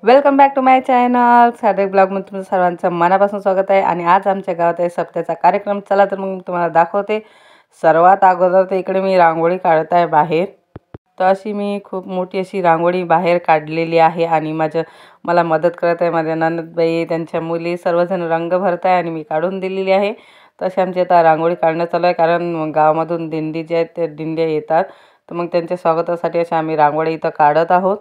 Welcome back to my channel साधे ब्लॉगमध्ये तुमचं सर्वांचं मनापासून स्वागत आहे। आणि आज आमच्या गावात आहे सप्त्याचा कार्यक्रम। चला तर मग तुम्हाला दाखवते। सर्वात अगोदर तर इकडे मी रांगोळी काढत आहे बाहेर। तर अशी मी खूप मोठी अशी रांगोळी बाहेर काढलेली आहे आणि मला मदत करत आहे माझ्या नणंदबाई, त्यांच्या मुली, सर्वजण रंग भरत आहे आणि मी काढून दिलेली आहे। तसे आमची आता रांगोळी काढणं चालू आहे, कारण गावामधून दिंडी जे आहेत ते दिंड्या येतात, तर मग त्यांच्या स्वागतासाठी अशी आम्ही रांगोळी इथं काढत आहोत।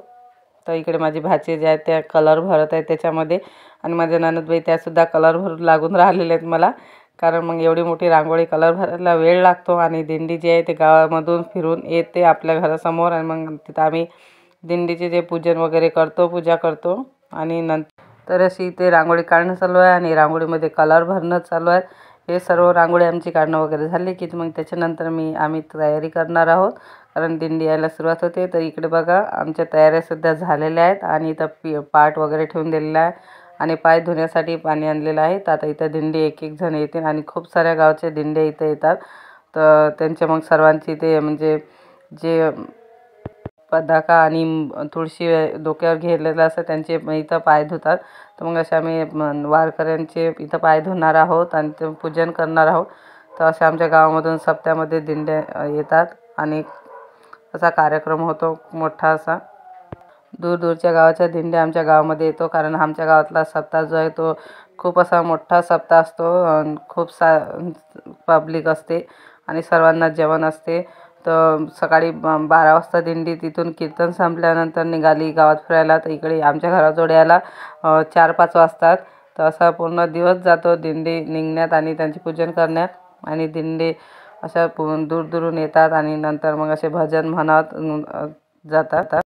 तर इकडे माझी भाची जे आहेत त्या कलर भरत आहेत त्याच्यामध्ये, आणि माझ्या नणंदबाई त्यासुद्धा कलर भरून लागून राहिलेले आहेत मला, कारण मग एवढी मोठी रांगोळी कलर भरायला वेळ लागतो। आणि दिंडी जी आहे ते गावामधून फिरून येते आपल्या घरासमोर, आणि मग तिथं आम्ही दिंडीचे जे पूजन वगैरे करतो, पूजा करतो। आणि नंतर अशी ते रांगोळी काढणं चालू आहे आणि रांगोळीमध्ये कलर भरणं चालू आहे। हे सर्व रांगोळी आमची काढणं वगैरे झाली की मग त्याच्यानंतर आम्ही तयारी करणार आहोत, कारण दिंडी यायला सुरुवात होते। तर इकडे बघा आमच्या तयाऱ्या सुद्धा झालेल्या आहेत आणि इथं पाट वगैरे ठेवून दिलेला आहे आणि पाय धुण्यासाठी पाणी आणलेलं आहे। तर आता इथं दिंडी एक एक जण येतील आणि खूप साऱ्या गावचे दिंड्या इथं येतात। तर त्यांच्या मग सर्वांची ते म्हणजे जे पताका आणि तुळशी डोक्यावर घेतलेलं असं त्यांचे इथं पाय धुतात। तर मग अशा आम्ही वारकऱ्यांचे इथं पाय धुणार आहोत आणि ते पूजन करणार आहोत। तर अशा आमच्या गावामधून सप्त्यामध्ये दिंड्या येतात आणि असा कार्यक्रम होतो मोठा असा। दूरच्या गावाच्या दिंड्या आमच्या गावामध्ये येतो, कारण आमच्या गावातला सप्ताह जो आहे तो खूप असा मोठा सप्ताह असतो। खूप पब्लिक असते आणि सर्वांना जेवण असते। तर सकाळी 12 वाजता दिंडी तिथून कीर्तन संपल्यानंतर निघाली गावात फिरायला, तर इकडे आमच्या घराजवळ यायला 4-5 वाजतात। तर असा पूर्ण दिवस जातो दिंडी निघण्यात आणि त्यांचे पूजन करण्यात। आणि दिंडी अशा दूरून येतात आणि नंतर मग असे भजन म्हणत जातात।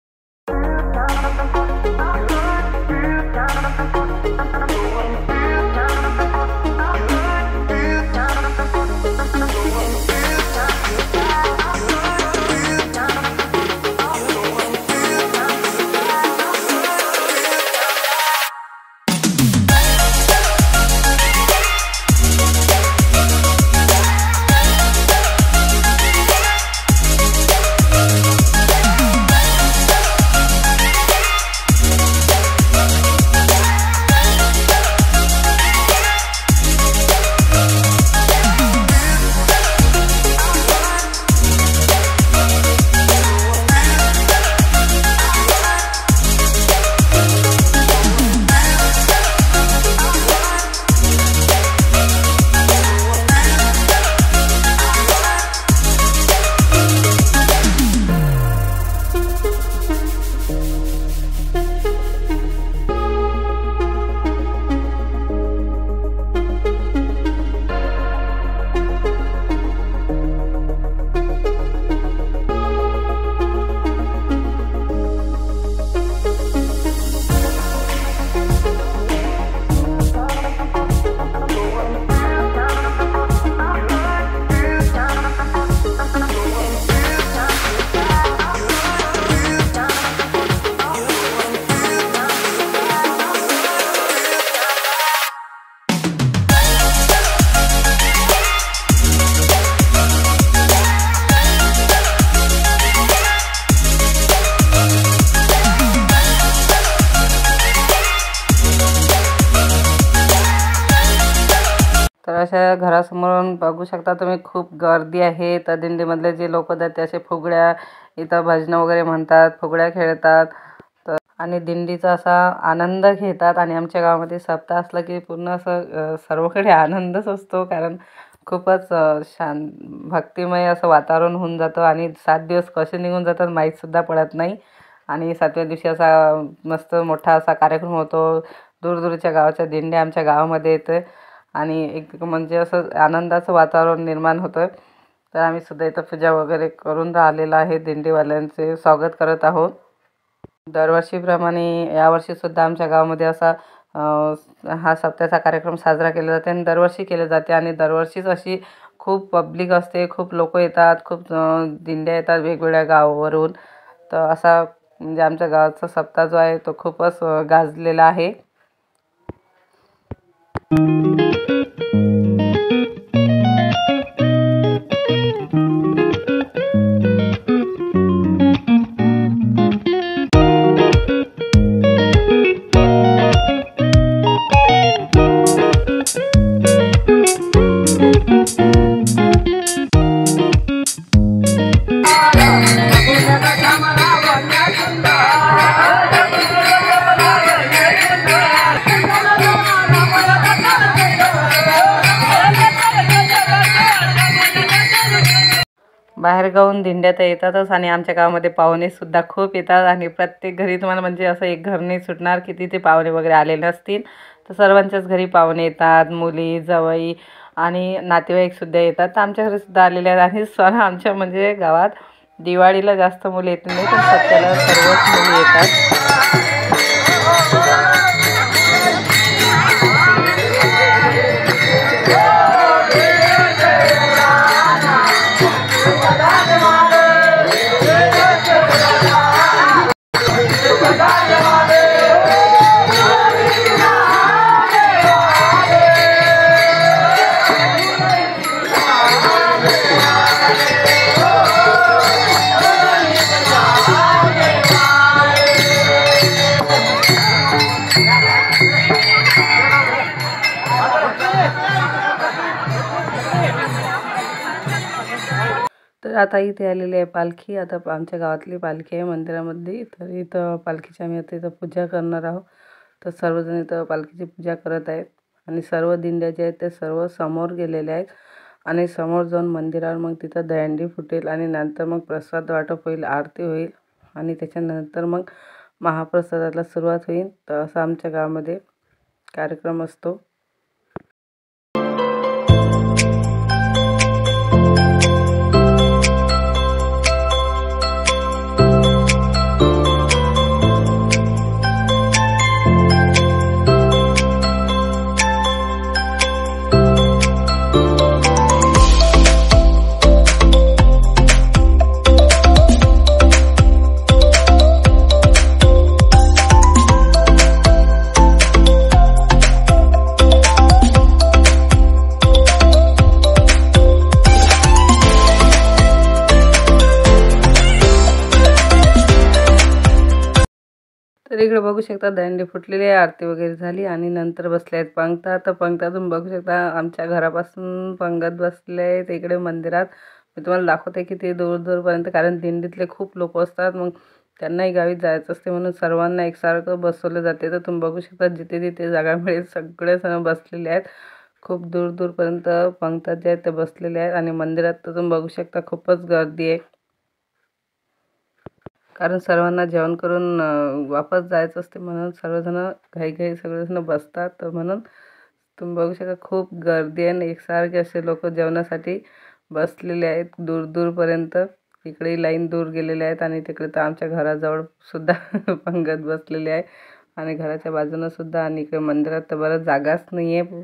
तर अशा घरासमोरून बघू शकता तुम्ही खूप गर्दी आहे। तर दिंडीमधले जे लोक आहेत ते असे फुगड्या इथं भजन वगैरे म्हणतात, फुगड्या खेळतात तर आणि दिंडीचा असा आनंद घेतात। आणि आमच्या गावामध्ये सप्ताह असला की पूर्ण असं सर्वकडे आनंदच असतो, कारण खूपच भक्तिमय असं वातावरण होऊन जातं आणि 7 दिवस कसे निघून जातात माहीतसुद्धा पडत नाही। आणि 7व्या दिवशी असा मस्त मोठा असा कार्यक्रम होतो। दूरच्या गावाच्या दिंड्या आमच्या गावामध्ये येते आणि एक म्हणजे असं आनंदाचं वातावरण निर्माण होतं। तर आम्ही सुद्धा इथं पूजा वगैरे करून राहिलेलं आहे, दिंडीवाल्यांचे स्वागत करत आहोत। दरवर्षीप्रमाणे यावर्षीसुद्धा आमच्या गावामध्ये असा हा सप्त्याचा कार्यक्रम साजरा केला जाते आणि दरवर्षी केले जाते। आणि दरवर्षीच अशी खूप पब्लिक असते, खूप लोक येतात, खूप दिंड्या येतात वेगवेगळ्या गावावरून। तर असा म्हणजे आमच्या गावाचा सप्ताह जो आहे तो खूपच गाजलेला आहे। बाहेरगावून दिंड्या तर येतातच आणि आमच्या गावामध्ये पाहुणेसुद्धा खूप येतात आणि प्रत्येक घरी तुम्हाला म्हणजे असं एक घर नाही सुटणार की तिथे पाहुणे वगैरे आलेले नसतील. तर सर्वांच्याच घरी पाहुणे येतात, मुली जावई आणि नातेवाईकसुद्धा येतात. तर आमच्या घरीसुद्धा आलेले आहेत आणि सण आमच्या म्हणजे गावात दिवाळीला जास्त मुली येत नाही पण सत्याला सर्वच मुली येतात. तर आता इथे आलेली आहे पालखी. आता आमच्या गावातली पालखी आहे मंदिरामध्ये. तर इथं पालखीची आम्ही आता इथं पूजा करणार आहोत. तर सर्वजण इथं पालखीची पूजा करत आहेत आणि सर्व दिंड्या जे आहेत ते सर्व समोर गेलेले आहेत आणि समोर जाऊन मंदिरावर मग तिथं दहीहंडी फुटेल आणि नंतर मग प्रसाद वाटप होईल, आरती होईल आणि त्याच्यानंतर मग महाप्रसादाला सुरुवात होईल. तर असा आमच्या गावामध्ये कार्यक्रम असतो. तर इकडे बघू शकता दहीहंडी फुटलेली आहे, आरती वगैरे झाली आणि नंतर बसले आहेत पंगतात. तर पंगतातून बघू शकता आमच्या घरापासून पंगत बसले आहेत इकडे मंदिरात. मी तुम्हाला दाखवते किती दूर दूरपर्यंत, कारण दिंडीतले खूप लोक असतात, मग त्यांनाही गावी जायचं असते म्हणून सर्वांना एकसारखं बसवलं जाते. तर तुम्ही बघू शकता जिथे जिथे जागा मिळेल सगळे जण बसलेले आहेत. खूप दूर दूरपर्यंत पंगतात जे आहेत ते बसलेले आहेत आणि मंदिरात तर तुम्ही बघू शकता खूपच गर्दी आहे, कारण सर्वांना जेवण करून वापस जायचं असते म्हणून सर्वजण घाईघाई सगळेजण बसतात. तर म्हणून तुम्ही बघू शकता खूप गर्दी आहे आणि एकसारखे असे लोक जेवणासाठी बसलेले आहेत दूर दूरपर्यंत. इकडेही लाईन दूर गेलेले आहेत आणि तिकडे तर आमच्या घराजवळ सुद्धा पंगत बसलेली आहे आणि घराच्या बाजूनं सुद्धा आणि इकडे मंदिरात तर बरं जागाच नाही आहे.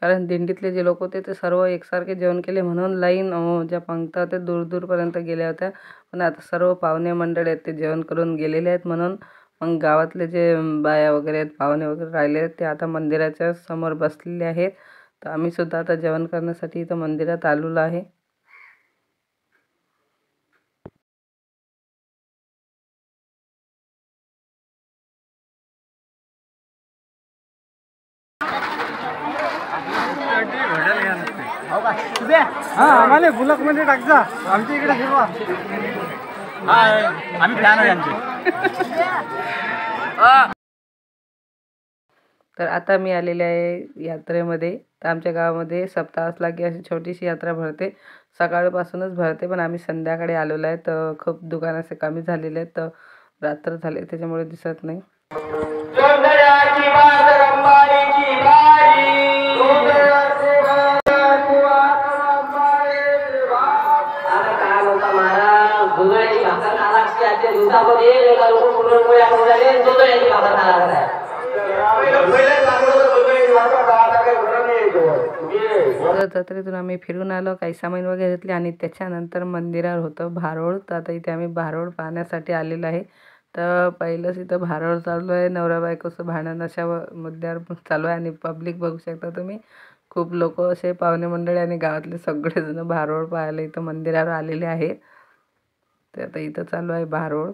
कारण दिंडीतले जे लोक होते ते सर्व एकसारखे जेवण केले म्हणून लाईन ज्या पंक्ती होत्या दूर दूरपर्यंत गेल्या होत्या. पण आता सर्व पाहुणे मंडळ आहेत ते जेवण करून गेलेले आहेत म्हणून मग गावातले जे बाया वगैरे आहेत, पाहुणे वगैरे राहिले आहेत ते आता मंदिराच्या समोर बसलेले आहेत. तर आम्ही सुद्धा आता जेवण करण्यासाठी इथं मंदिरात आलेलो आहे. आम्हाला बुलक मध्ये टाकजा, आमच्या इकडे फिरवा. आम्ही फॅन आहे यांचे. तर आता मी आलेले आहे यात्रेमध्ये. तर आमच्या गावामध्ये सप्ताहासला की अशी छोटीशी यात्रा भरते, सकाळपासूनच भरते, पण आम्ही संध्याकाळी आलेलो आहे. तर खूप दुकान असे कमी झालेले आहेत, तर रात्र झाले त्याच्यामुळे दिसत नाही. जत्रेतून आम्ही फिरून आलो, काही सामान वगैरे घेतले आणि त्याच्यानंतर मंदिरावर होतं भारोळ. तर आता इथे आम्ही भारोळ पाहण्यासाठी आलेलो आहे. तर पहिलंच इथं भारोळ चालू आहे, नवरा बायकोचं भांडण अशा मुद्द्यावर चालू आहे आणि पब्लिक बघू शकता तुम्ही. खूप लोक असे पाहुणे मंडळी आणि गावातले सगळेजण भारोळ पाहायला इथं मंदिरावर आलेले आहेत. तर आता इथं चालू आहे भारोळ.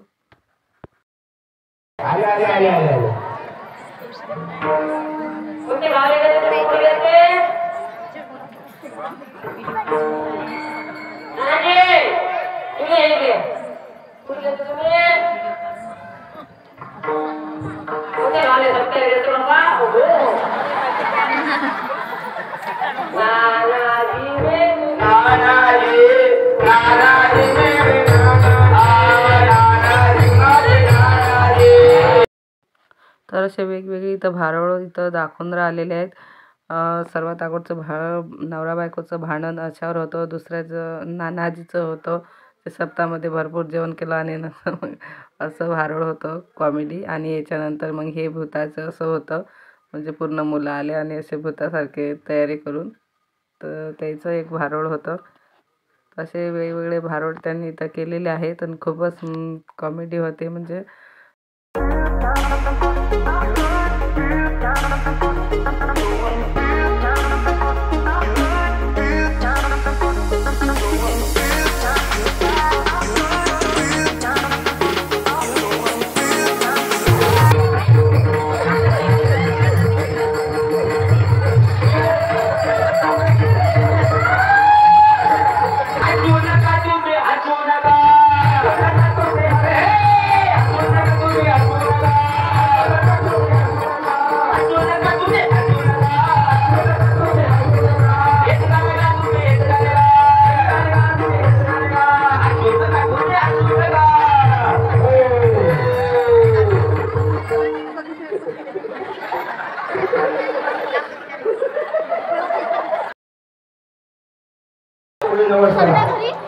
तर असे वेगवेगळे इथं भारोळ इथं दाखवून राहिलेले आहेत. सर्वात अगोदरचं नवरा बायकोचं भांडण अशावर होतं. दुसऱ्याचं नानाजीचं होतं. ते सप्ताहामध्ये भरपूर जेवण केलं आणि नंतर मग असं भारोळ होतं कॉमेडी. आणि याच्यानंतर मग हे भूताचं असं होतं, म्हणजे पूर्ण मुलं आले आणि असे भूतासारखे तयारी करून, तर त्याचं एक भारोळ होतं. असे वेगवेगळे भारोळ त्यांनी इथं केलेले आहेत आणि खूपच कॉमेडी होते. म्हणजे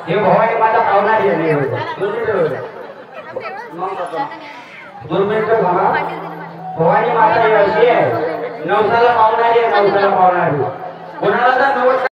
हे भवानी माता पावणार भवानी माता अशी आहे, नवसाला पावणारी आहे, नवसाला पावणारी. कोणाला तर नवस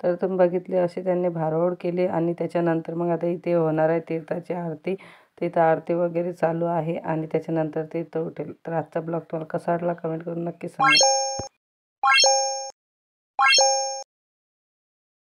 तर तुम्ही बघितले असे त्यांनी भारोळ केले. आणि त्याच्यानंतर मग आता इथे होणार आहे तीर्थाची आरती. तिथं आरती वगैरे चालू आहे आणि त्याच्यानंतर तीर्थ उठेल. तर आजचा ब्लॉग तुम्हाला कसा वाटला कमेंट करून नक्की सांगा.